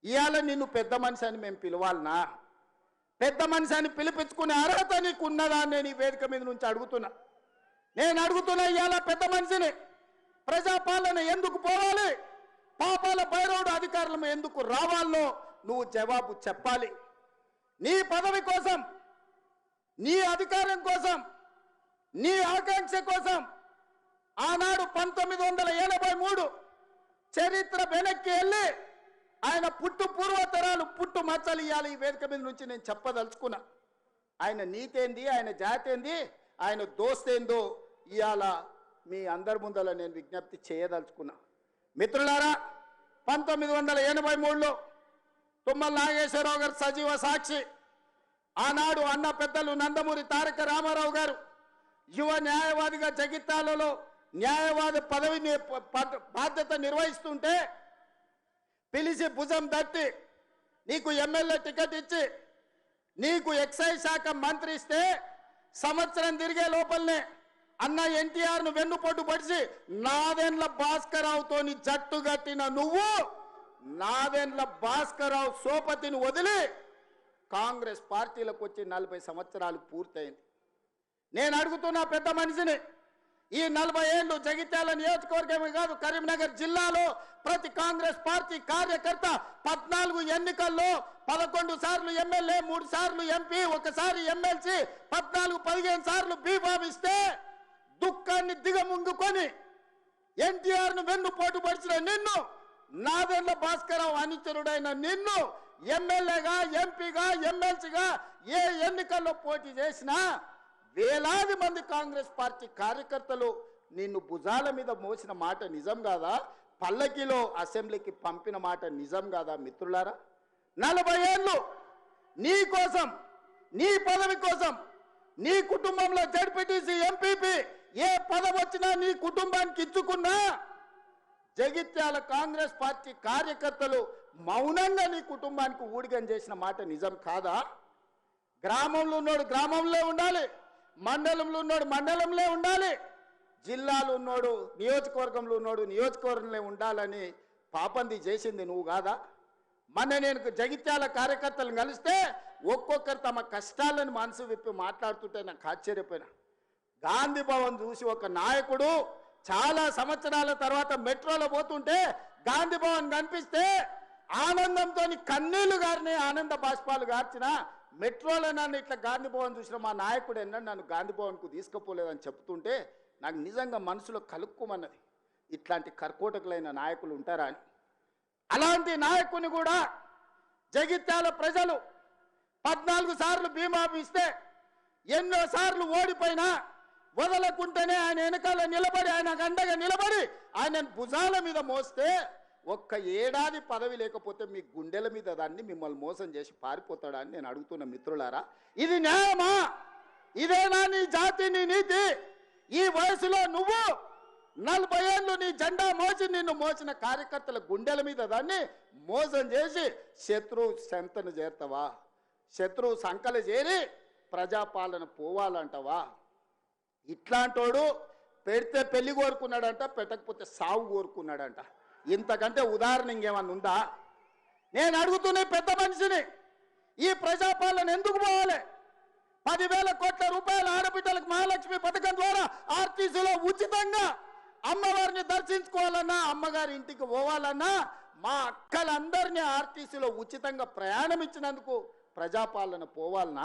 ఇవాళ నిన్ను పెద్ద మనిషి అని మేము పిలవాలనా? పెద్ద మనిషి అని పిలిపించుకునే అర్హత నీకు ఉన్నదా అని నేను ఈ వేదిక మీద నుంచి అడుగుతున్నా. నేను అడుగుతున్నా, ఇవాళ పెద్ద మనిషిని ప్రజాపాలన ఎందుకు పోవాలి, పాపాల భైరవుడు అధికారులు ఎందుకు రావాలో నువ్వు జవాబు చెప్పాలి. నీ పదవి కోసం, నీ అధికారం కోసం, నీ ఆకాంక్ష కోసం ఆనాడు 1983 చరిత్ర వెనక్కి వెళ్ళి ఆయన పుట్టు పూర్వతరాలు పుట్టు మచ్చలు ఇవ్వాలి. ఈ వేదిక మీద నుంచి నేను చెప్పదలుచుకున్నా. ఆయన నీతేంది, ఆయన జాతేంది, ఆయన దోస్తేందో ఇవాళ మీ అందరి ముందర నేను విజ్ఞప్తి చేయదలుచుకున్నా. మిత్రులారా, 1983లో తుమ్మల నాగేశ్వరరావు గారు సజీవ సాక్షి. ఆనాడు అన్న పెద్దలు నందమూరి తారక రామారావు గారు యువ న్యాయవాదిగా జగిత్యాలలో న్యాయవాది పదవిని బాధ్యత నిర్వహిస్తుంటే పిలిచి భుజం తట్టి నీకు ఎమ్మెల్యే టికెట్ ఇచ్చి నీకు ఎక్సైజ్ శాఖ మంత్రి ఇస్తే సంవత్సరం తిరిగే లోపలనే అన్న ఎన్టీఆర్ను వెన్నుపోటు పడిచి నాదెండ్ల భాస్కరరావుతోని జట్టు కట్టిన నువ్వు నాదెండ్ల భాస్కరరావు సోపతిని వదిలి కాంగ్రెస్ పార్టీలకు వచ్చి 40 సంవత్సరాలు పూర్తయింది. నేను అడుగుతున్నా పెద్ద మనిషిని, ఈ 40 ఏళ్ళు జగిత్యాల నియోజకవర్గమే కాదు కరీంనగర్ జిల్లాలో ప్రతి కాంగ్రెస్ పార్టీ కార్యకర్త 14 ఎన్నికల్లో 11 సార్లు ఎమ్మెల్యే, 3 సార్లు ఎంపీ, 1 సారి ఎమ్మెల్సీ, 14-15 సార్లు బీఫామ్ ఇస్తే దుఃఖాన్ని దిగముంగుకొని ఎన్టీఆర్ను వెన్నుపోటు పడిచిన నిన్ను, నాదెండ్ల భాస్కరరావు అనుచరుడైన నిన్ను ఎమ్మెల్యేగా, ఎంపీగా, ఎమ్మెల్సీగా ఏ ఎన్నికల్లో పోటీ చేసినా వేలాది మంది కాంగ్రెస్ పార్టీ కార్యకర్తలు నిన్ను భుజాల మీద మోసిన మాట నిజం కాదా? పల్లకిలో అసెంబ్లీకి పంపిన మాట నిజం కాదా? మిత్రులారా, 40 ఏళ్ళు నీ కోసం, నీ పదవి కోసం, నీ కుటుంబంలో జడ్పీటీసీ, ఎంపీపీ ఏ పదవి వచ్చినా నీ కుటుంబానికి ఇచ్చుకున్నా జగిత్యాల కాంగ్రెస్ పార్టీ కార్యకర్తలు మౌనంగా నీ కుటుంబానికి ఊడిగం చేసిన మాట నిజం కాదా? గ్రామంలో ఉన్నోడు గ్రామంలో ఉండాలి, మండలంలో ఉన్నోడు మండలంలో ఉండాలి, జిల్లాలో ఉన్నోడు నియోజకవర్గంలో ఉన్నోడు నియోజకవర్గంలో ఉండాలని పాపంది చేసింది నువ్వు కాదా? మొన్న నేను జగిత్యాల కార్యకర్తలను కలిస్తే ఒక్కొక్కరు తమ కష్టాలను మనసు విప్పి మాట్లాడుతుంటే నాకు ఆశ్చర్యపోయినా. గాంధీ భవన్ చూసి ఒక నాయకుడు చాలా సంవత్సరాల తర్వాత మెట్రోలో పోతుంటే గాంధీ భవన్ కనిపిస్తే ఆనందంతో కన్నీళ్లు గారిని ఆనంద బాష్పాలు గార్చిన మెట్రోలో నన్ను ఇట్లా గాంధీ భవన్ చూసిన మా నాయకుడు ఎన్నడూ నన్ను గాంధీ భవన్కు తీసుకుపోలేదని చెప్తుంటే నాకు నిజంగా మనసులో కలుక్కుమన్నది. ఇట్లాంటి కర్కోటకులైన నాయకులు ఉంటారా అని. అలాంటి నాయకుని కూడా జగిత్యాల ప్రజలు 14 సార్లు బీమా ఇస్తే ఎన్నో సార్లు ఓడిపోయినా వదలకుంటేనే ఆయన వెనకాల నిలబడి, ఆయన గండగా నిలబడి ఆయన భుజాల మీద మోస్తే ఒక్క ఏడాది పదవి లేకపోతే మీ గుండెల మీద దాన్ని మిమ్మల్ని మోసం చేసి పారిపోతాడా అని నేను అడుగుతున్న మిత్రులారా. ఇది న్యాయమా? ఇదేనా నీ జాతి, నీ నీతి? ఈ వయసులో నువ్వు 40 ఏళ్ళు నీ జెండా మోసి నిన్ను మోసిన కార్యకర్తల గుండెల మీద దాన్ని మోసం చేసి శత్రువు సంతను చేరుతావా? శత్రువు సంకలు చేరి ప్రజాపాలన పోవాలంటావా? ఇట్లాంటోడు పెడితే పెళ్లి కోరుకున్నాడంట, పెట్టకపోతే సావు కోరుకున్నాడంట. ఇంతకంటే ఉదాహరణ ఇంకేమన్నా ఉందా? నేను అడుగుతున్న పెద్ద మనిషిని, ఈ ప్రజాపాలన ఎందుకు పోవాలి? 10,000 కోట్ల రూపాయల ఆడబిడ్డలకు మహాలక్ష్మి పథకం ద్వారా ఆర్టీసీలో ఉచితంగా అమ్మవారిని దర్శించుకోవాలన్నా, అమ్మగారి ఇంటికి పోవాలన్నా మా అక్కలందరినీ ఆర్టీసీలో ఉచితంగా ప్రయాణం ఇచ్చినందుకు ప్రజాపాలన పోవాలన్నా?